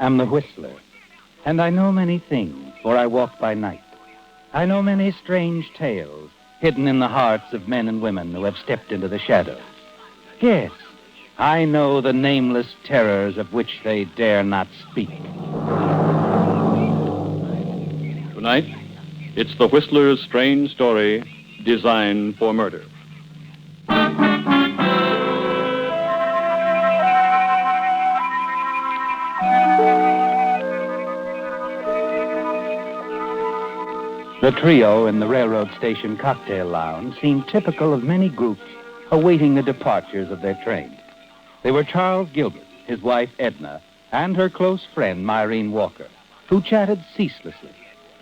am the Whistler, and I know many things, for I walk by night. I know many strange tales hidden in the hearts of men and women who have stepped into the shadows. Yes, I know the nameless terrors of which they dare not speak. Tonight, it's the Whistler's strange story, Designed for Murder. The trio in the railroad station cocktail lounge seemed typical of many groups awaiting the departures of their train. They were Charles Gilbert, his wife Edna, and her close friend Myrene Walker, who chatted ceaselessly,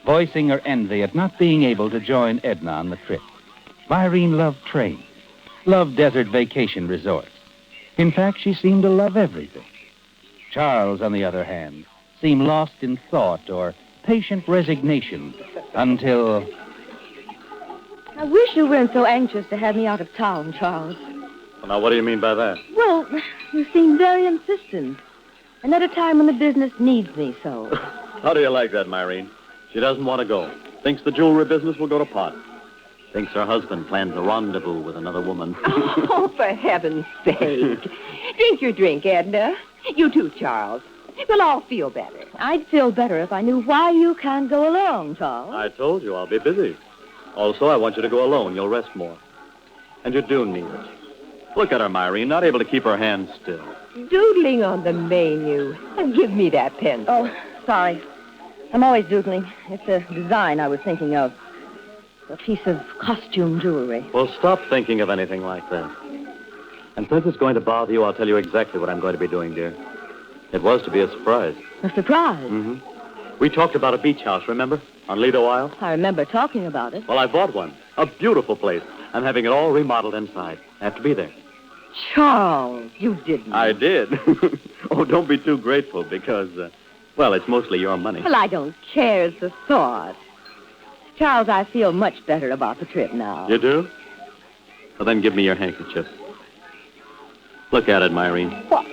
voicing her envy at not being able to join Edna on the trip. Myrene loved trains, loved desert vacation resorts. In fact, she seemed to love everything. Charles, on the other hand, seemed lost in thought or patient resignation until... I wish you weren't so anxious to have me out of town, Charles. Well, now, what do you mean by that? Well, you seem very insistent. And at a time when the business needs me so. How do you like that, Myrene? She doesn't want to go. Thinks the jewelry business will go to pot. Thinks her husband plans a rendezvous with another woman. Oh, for heaven's sake. Drink your drink, Edna. You too, Charles. We'll all feel better. I'd feel better if I knew why you can't go along, Charles. I told you I'll be busy. Also, I want you to go alone. You'll rest more. And you do need it. Look at her, Myrene, not able to keep her hands still. Doodling on the menu. Give me that pencil. Oh, sorry. I'm always doodling. It's a design I was thinking of. A piece of costume jewelry. Well, stop thinking of anything like that. And since it's going to bother you, I'll tell you exactly what I'm going to be doing, dear. It was to be a surprise. A surprise? Mm-hmm. We talked about a beach house, remember? On Lido Isle? I remember talking about it. Well, I bought one. A beautiful place. I'm having it all remodeled inside. I have to be there. Charles, you didn't. I did. Oh, don't be too grateful because, well, it's mostly your money. Well, I don't care. It's the thought. Charles, I feel much better about the trip now. You do? Well, then give me your handkerchief. Look at it, Myrene. What?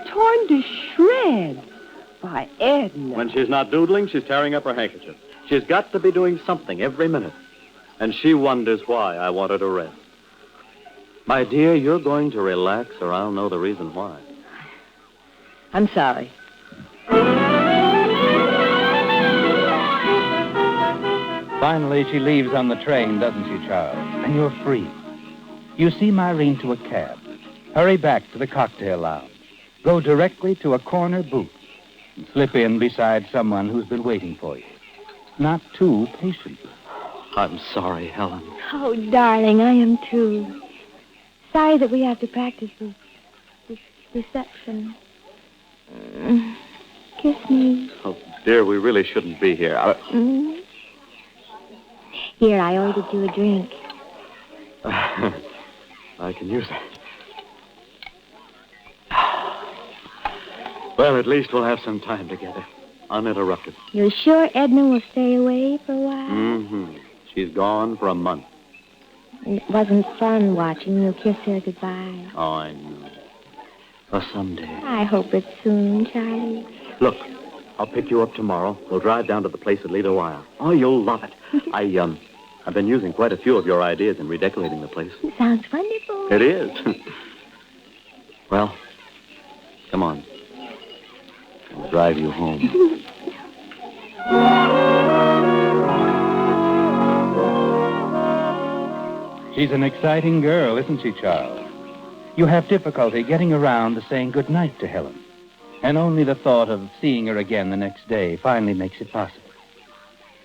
Torn to shreds by Edna. When she's not doodling, she's tearing up her handkerchief. She's got to be doing something every minute. And she wonders why I want her to rest. My dear, you're going to relax or I'll know the reason why. I'm sorry. Finally, she leaves on the train, doesn't she, Charles? And you're free. You see Myrene to a cab. Hurry back to the cocktail lounge. Go directly to a corner booth and slip in beside someone who's been waiting for you. Not too patiently. I'm sorry, Helen. Oh, darling, I am too. Sorry that we have to practice this reception. Kiss me. Oh, dear, we really shouldn't be here. Here, I ordered you a drink. I can use it. Well, at least we'll have some time together. Uninterrupted. You're sure Edna will stay away for a while? Mm-hmm. She's gone for a month. It wasn't fun watching you kiss her goodbye. Oh, I know. Well, someday. I hope it's soon, Charlie. Look, I'll pick you up tomorrow. We'll drive down to the place at Lido Isle. Oh, you'll love it. I've been using quite a few of your ideas in redecorating the place. It sounds wonderful. It is. Well, come on. I'll drive you home. She's an exciting girl, isn't she, Charles? You have difficulty getting around to saying goodnight to Helen. And only the thought of seeing her again the next day finally makes it possible.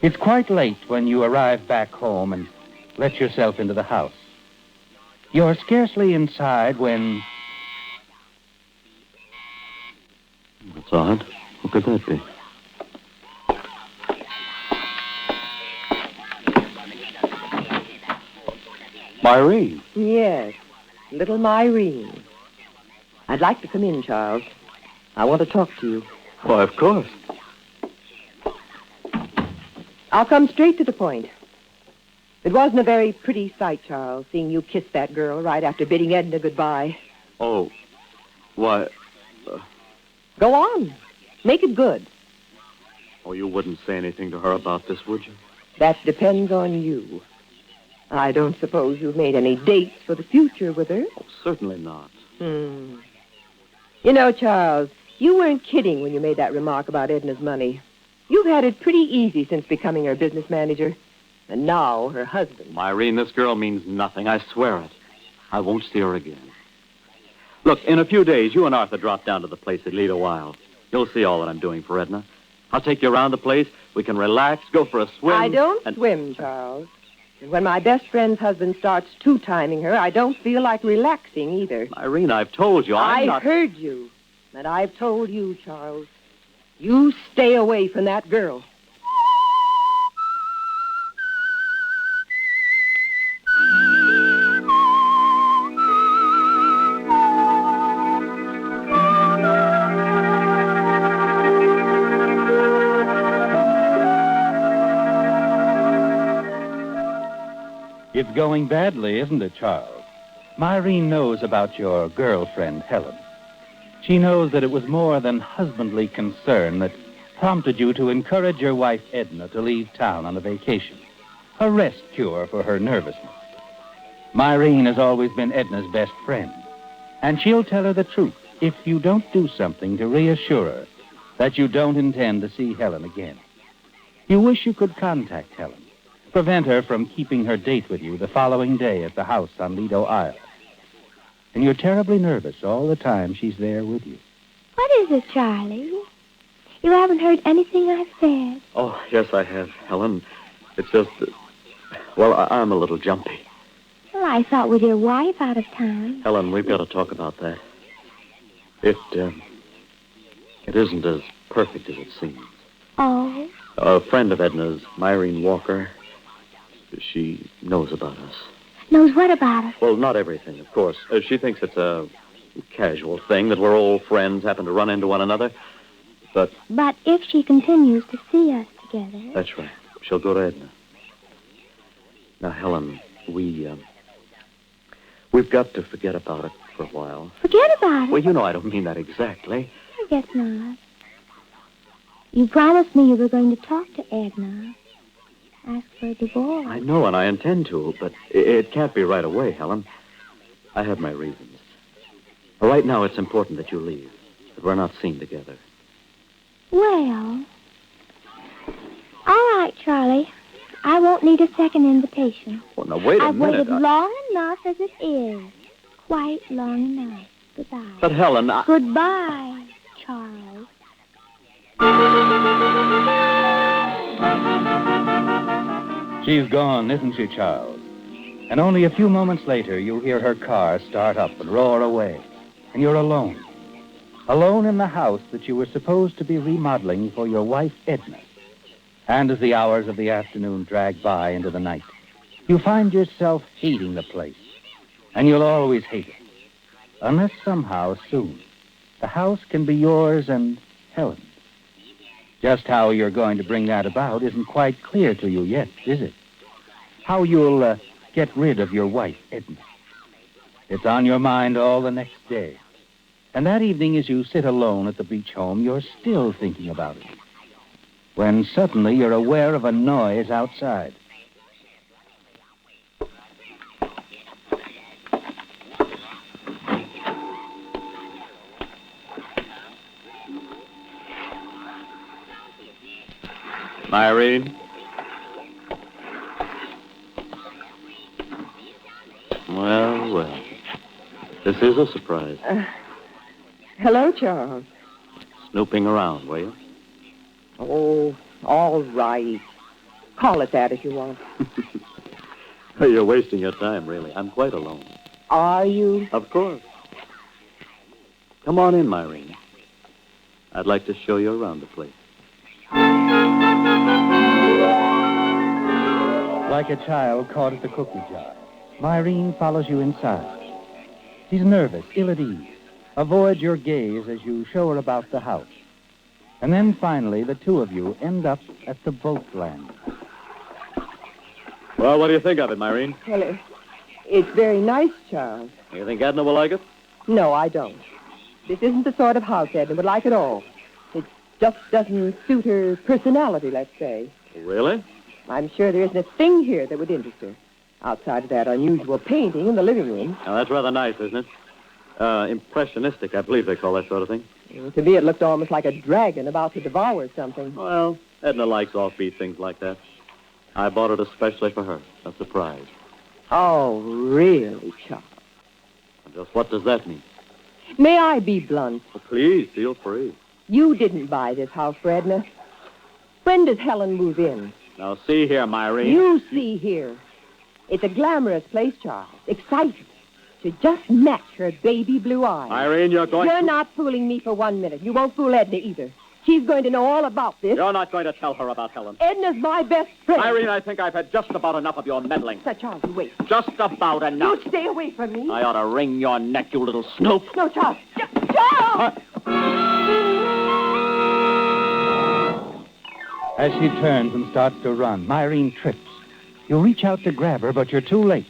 It's quite late when you arrive back home and let yourself into the house. You're scarcely inside when... That's odd. Who could that be? Myrene. Yes, little Myrene. I'd like to come in, Charles. I want to talk to you. Why, of course. I'll come straight to the point. It wasn't a very pretty sight, Charles, seeing you kiss that girl right after bidding Edna goodbye. Oh, why... Go on. Make it good. Oh, you wouldn't say anything to her about this, would you? That depends on you. I don't suppose you've made any dates for the future with her. Oh, certainly not. You know, Charles, you weren't kidding when you made that remark about Edna's money. You've had it pretty easy since becoming her business manager. And now her husband. Irene, this girl means nothing. I swear it. I won't see her again. Look, in a few days, you and Arthur drop down to the place at Lido Wild. You'll see all that I'm doing for Edna. I'll take you around the place. We can relax, go for a swim. I don't swim, Charles. And when my best friend's husband starts two-timing her, I don't feel like relaxing either. Irene, I've told you, I heard you. And I've told you, Charles. You stay away from that girl. It's going badly, isn't it, Charles? Myrene knows about your girlfriend, Helen. She knows that it was more than husbandly concern that prompted you to encourage your wife, Edna, to leave town on a vacation. A rest cure for her nervousness. Myrene has always been Edna's best friend. And she'll tell her the truth if you don't do something to reassure her that you don't intend to see Helen again. You wish you could contact Helen. Prevent her from keeping her date with you the following day at the house on Lido Isle. And you're terribly nervous all the time she's there with you. What is it, Charlie? You haven't heard anything I've said. Oh, yes, I have, Helen. It's just that, I'm a little jumpy. Well, I thought with your wife out of town. Helen, we've got to talk about that. It isn't as perfect as it seems. Oh? A friend of Edna's, Myrene Walker, she knows about us. Knows what about us? Well, not everything, of course. She thinks it's a casual thing, that we're old friends, happen to run into one another. But if she continues to see us together... That's right. She'll go to Edna. Now, Helen, we've got to forget about it for a while. Forget about it? Well, you know I don't mean that exactly. I guess not. You promised me you were going to talk to Edna. Ask for a divorce. I know, and I intend to, but it can't be right away, Helen. I have my reasons. Right now, it's important that you leave, that we're not seen together. Well, all right, Charlie. I won't need a second invitation. Well, now, wait a minute. I've waited long enough as it is. Quite long enough. Goodbye. But, Helen, Goodbye, Charles. She's gone, isn't she, Charles? And only a few moments later, you'll hear her car start up and roar away. And you're alone. Alone in the house that you were supposed to be remodeling for your wife, Edna. And as the hours of the afternoon drag by into the night, you find yourself hating the place. And you'll always hate it. Unless somehow, soon, the house can be yours and Helen's. Just how you're going to bring that about isn't quite clear to you yet, is it? How you'll get rid of your wife, Edna. It's on your mind all the next day. And that evening, as you sit alone at the beach home, you're still thinking about it. When suddenly you're aware of a noise outside. Myrene? Well. This is a surprise. Hello, Charles. Snooping around, were you? Oh, all right. Call it that if you want. You're wasting your time, really. I'm quite alone. Are you? Of course. Come on in, Myrene. I'd like to show you around the place. Like a child caught at the cookie jar, Myrene follows you inside. She's nervous, ill at ease. Avoid your gaze as you show her about the house. And then finally, the two of you end up at the boat landing. Well, what do you think of it, Myrene? Well, it's very nice, Charles. You think Edna will like it? No, I don't. This isn't the sort of house Edna would like at all. just doesn't suit her personality, let's say. Really? I'm sure there isn't a thing here that would interest her, outside of that unusual painting in the living room. Now, that's rather nice, isn't it? Impressionistic, I believe they call that sort of thing. To me, it looked almost like a dragon about to devour something. Well, Edna likes offbeat things like that. I bought it especially for her. A surprise. Oh, really, Charles? Just what does that mean? May I be blunt? Oh, please, feel free. You didn't buy this house for Edna. When does Helen move in? Now, see here, Myrene. You see here. It's a glamorous place, Charles. Exciting. To just match her baby blue eyes. Myrene, you're going You're to... not fooling me for 1 minute. You won't fool Edna either. She's going to know all about this. You're not going to tell her about Helen. Edna's my best friend. Irene, I think I've had just about enough of your meddling. Sir Charles, you wait. Just about enough. You stay away from me. I ought to wring your neck, you little snoop. No, Charles. Charles! As she turns and starts to run, Myrene trips. You reach out to grab her, but you're too late.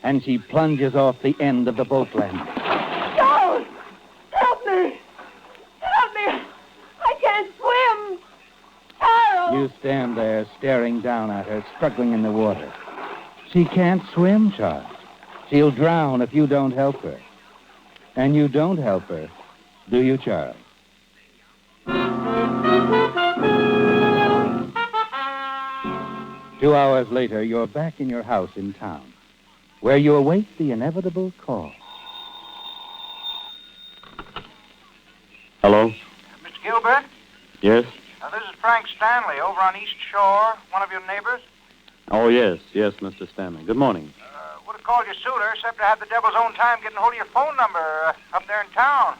And she plunges off the end of the boat landing. Charles! Help me! Help me! I can't swim! Charles! You stand there, staring down at her, struggling in the water. She can't swim, Charles. She'll drown if you don't help her. And you don't help her, do you, Charles? 2 hours later, you're back in your house in town, where you await the inevitable call. Hello? Mr. Gilbert? Yes? This is Frank Stanley over on East Shore, one of your neighbors. Oh, yes, Mr. Stanley. Good morning. Would have called you sooner, except to have the devil's own time getting hold of your phone number up there in town.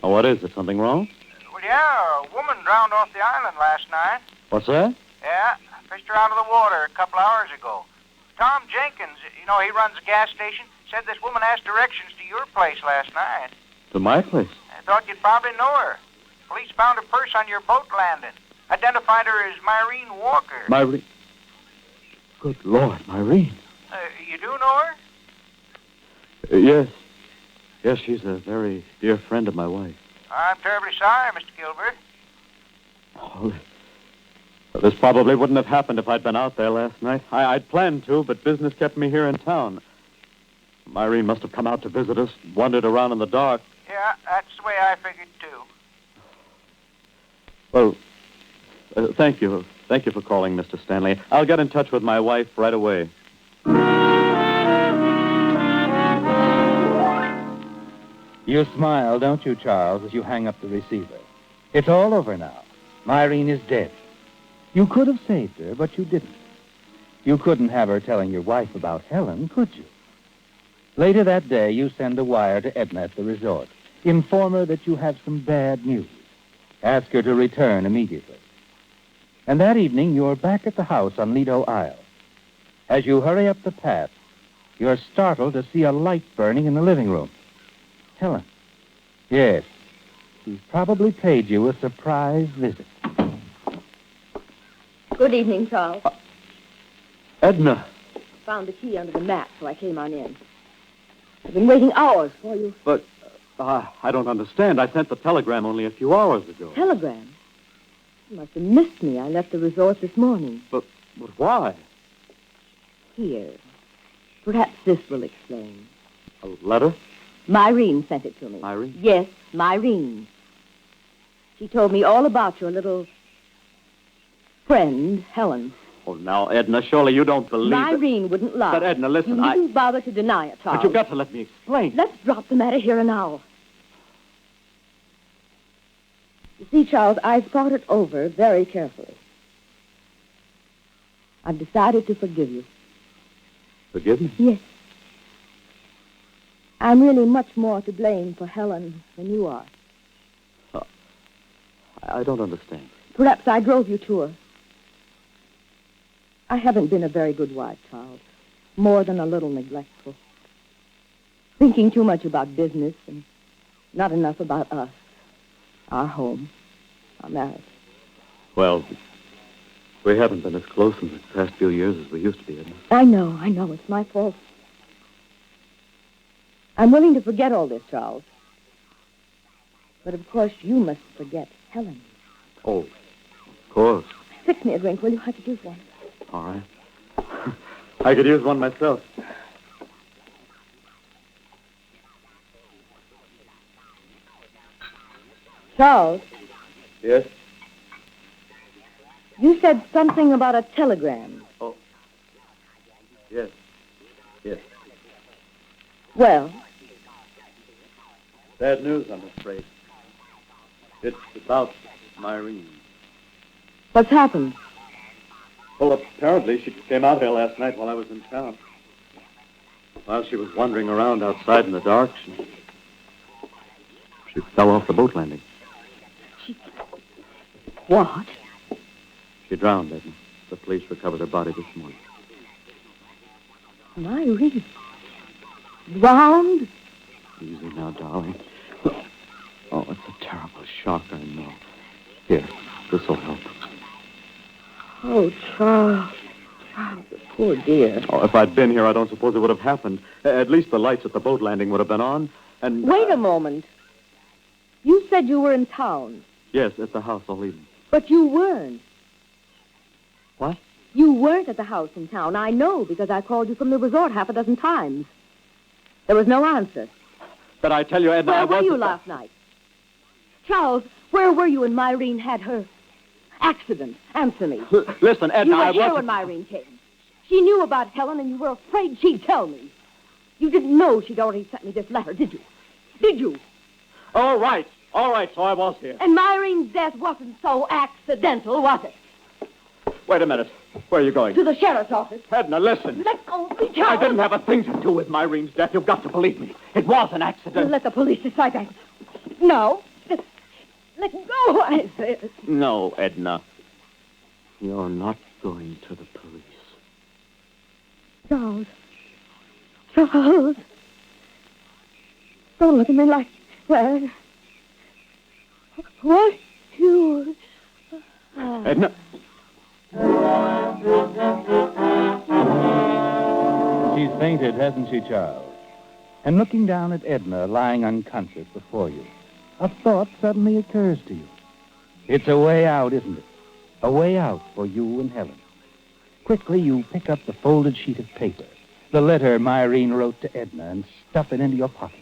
Oh, what is it? Something wrong? Well, yeah, a woman drowned off the island last night. What's that? Yeah, fished her out of the water a couple hours ago. Tom Jenkins, he runs a gas station, said this woman asked directions to your place last night. To my place? I thought you'd probably know her. Police found her purse on your boat landing. Identified her as Myrene Walker. Myrene? Good Lord, Myrene. You do know her? Yes. Yes, she's a very dear friend of my wife. I'm terribly sorry, Mr. Gilbert. Oh, this probably wouldn't have happened if I'd been out there last night. I'd planned to, but business kept me here in town. Myrene must have come out to visit us, wandered around in the dark. Yeah, that's the way I figured, too. Well, thank you. Thank you for calling, Mr. Stanley. I'll get in touch with my wife right away. You smile, don't you, Charles, as you hang up the receiver? It's all over now. Myrene is dead. You could have saved her, but you didn't. You couldn't have her telling your wife about Helen, could you? Later that day, you send a wire to Edna at the resort. Inform her that you have some bad news. Ask her to return immediately. And that evening, you're back at the house on Lido Isle. As you hurry up the path, you're startled to see a light burning in the living room. Helen. Yes. She's probably paid you a surprise visit. Good evening, Charles. Edna. Found the key under the mat, so I came on in. I've been waiting hours for you. But I don't understand. I sent the telegram only a few hours ago. Telegram? You must have missed me. I left the resort this morning. But why? Here. Perhaps this will explain. A letter? Myrene sent it to me. Myrene? Yes, Myrene. She told me all about your little friend, Helen. Oh, now, Edna, surely you don't believe it. Myrene wouldn't lie. But, Edna, listen, You needn't bother to deny it, Charles. But you've got to let me explain. Let's drop the matter here and now. You see, Charles, I've thought it over very carefully. I've decided to forgive you. Forgive me? Yes. I'm really much more to blame for Helen than you are. I don't understand. Perhaps I drove you to her. I haven't been a very good wife, Charles. More than a little neglectful. Thinking too much about business and not enough about us. Our home. Our marriage. Well, we haven't been as close in the past few years as we used to be, Edna. I know. It's my fault. I'm willing to forget all this, Charles. But of course, you must forget Helen. Oh, of course. Fix me a drink, will you? I could use one. All right. I could use one myself. Charles, Yes? you said something about a telegram. Oh. Yes. Yes. Well, Bad news, I'm afraid. It's about Myrene. what's happened? Well, apparently she came out here last night while I was in town. While she was wandering around outside in the dark, she fell off the boat landing. What? She drowned, Edna. The police recovered her body this morning. Myrene. Drowned? Easy now, darling. Oh, it's a terrible shock, I know. Here, this will help. Oh, Charles. Charles, the poor dear. Oh, if I'd been here, I don't suppose it would have happened. At least the lights at the boat landing would have been on, and... Wait a moment. You said you were in town, Yes, at the house all evening. but you weren't. What? You weren't at the house in town. I know, because I called you from the resort half a dozen times. There was no answer. But I tell you, Edna, Where were you last night? Charles, where were you when Myrene had her accident? Answer me. Listen, Edna, You were I here wasn't... when Myrene came. She knew about Helen, and you were afraid she'd tell me. You didn't know she'd already sent me this letter, did you? Did you? All right, so I was here. And Myrene's death wasn't so accidental, was it? Wait a minute. Where are you going? To the sheriff's office. Edna, listen. Let go of me, I Charles. didn't have a thing to do with Myrene's death. You've got to believe me. It was an accident. Let the police decide that. No. Let go, I said. No, Edna. You're not going to the police. Charles. Charles. Don't look at me like that. What you... Edna. She's fainted, hasn't she, Charles? And looking down at Edna lying unconscious before you, a thought suddenly occurs to you. It's a way out, isn't it? A way out for you and Helen. Quickly, you pick up the folded sheet of paper, the letter Myrene wrote to Edna, and stuff it into your pocket.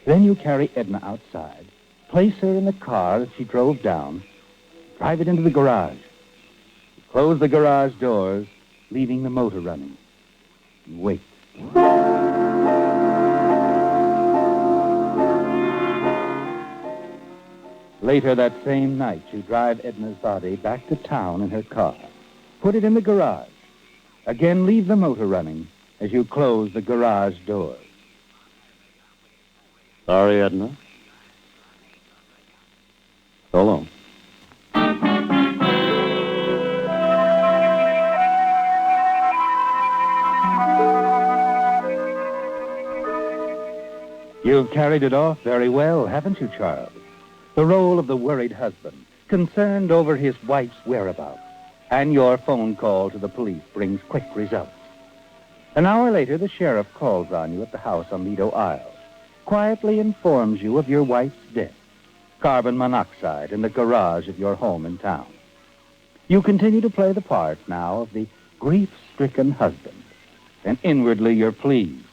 Then you carry Edna outside, place her in the car that she drove down, drive it into the garage. You close the garage doors, leaving the motor running. You wait. Later that same night, you drive Edna's body back to town in her car. Put it in the garage. Again, leave the motor running as you close the garage doors. Sorry, Edna. So long. You've carried it off very well, haven't you, Charles? The role of the worried husband, concerned over his wife's whereabouts, and your phone call to the police brings quick results. An hour later, the sheriff calls on you at the house on Lido Isle, quietly informs you of your wife's death, carbon monoxide in the garage of your home in town. You continue to play the part now of the grief-stricken husband, and inwardly you're pleased,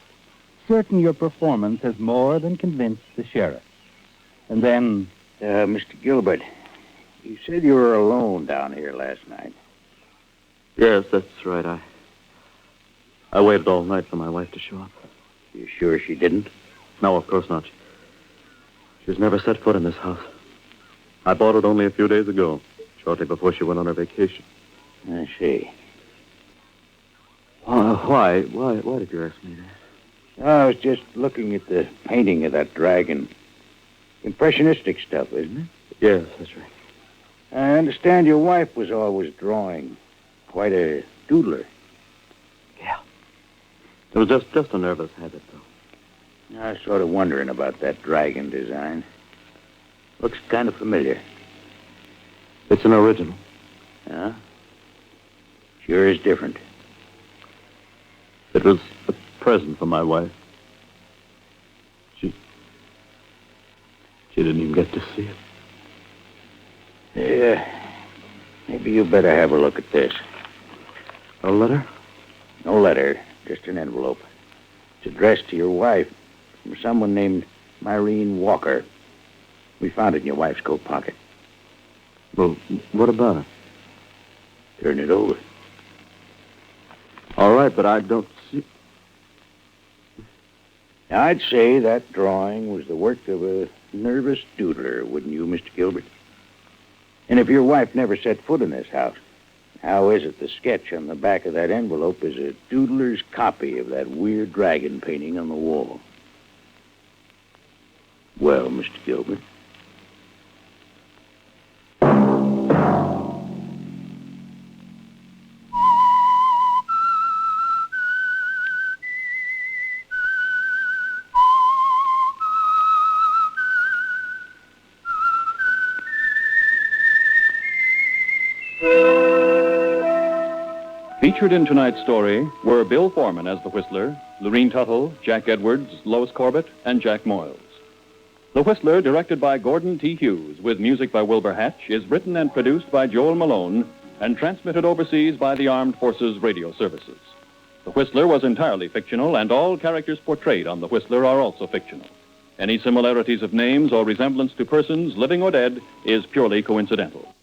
certain your performance has more than convinced the sheriff. And then... Mr. Gilbert, you said you were alone down here last night. Yes, that's right. I waited all night for my wife to show up. You sure she didn't? No, of course not. She's never set foot in this house. I bought it only a few days ago, shortly before she went on her vacation. I see. Why did you ask me that? I was just looking at the painting of that dragon. Impressionistic stuff, isn't it? Yes, that's right. I understand your wife was always drawing. Quite a doodler. Yeah. It was just a nervous habit, though. I was sort of wondering about that dragon design. Looks kind of familiar. It's an original. Huh? Sure is different. It was a present for my wife. She didn't even get to see it. Yeah. Maybe you better have a look at this. A letter? No letter, just an envelope. It's addressed to your wife from someone named Myrene Walker. We found it in your wife's coat pocket. Well, what about it? Turn it over. All right, but I don't see... Now, I'd say that drawing was the work of a nervous doodler, wouldn't you, Mr. Gilbert? And if your wife never set foot in this house, how is it the sketch on the back of that envelope is a doodler's copy of that weird dragon painting on the wall? Well, Mr. Gilbert? Featured in tonight's story were Bill Foreman as the Whistler, Lorene Tuttle, Jack Edwards, Lois Corbett, and Jack Moyles. The Whistler, directed by Gordon T. Hughes, with music by Wilbur Hatch, is written and produced by Joel Malone and transmitted overseas by the Armed Forces Radio Services. The Whistler was entirely fictional, and all characters portrayed on The Whistler are also fictional. Any similarities of names or resemblance to persons, living or dead, is purely coincidental.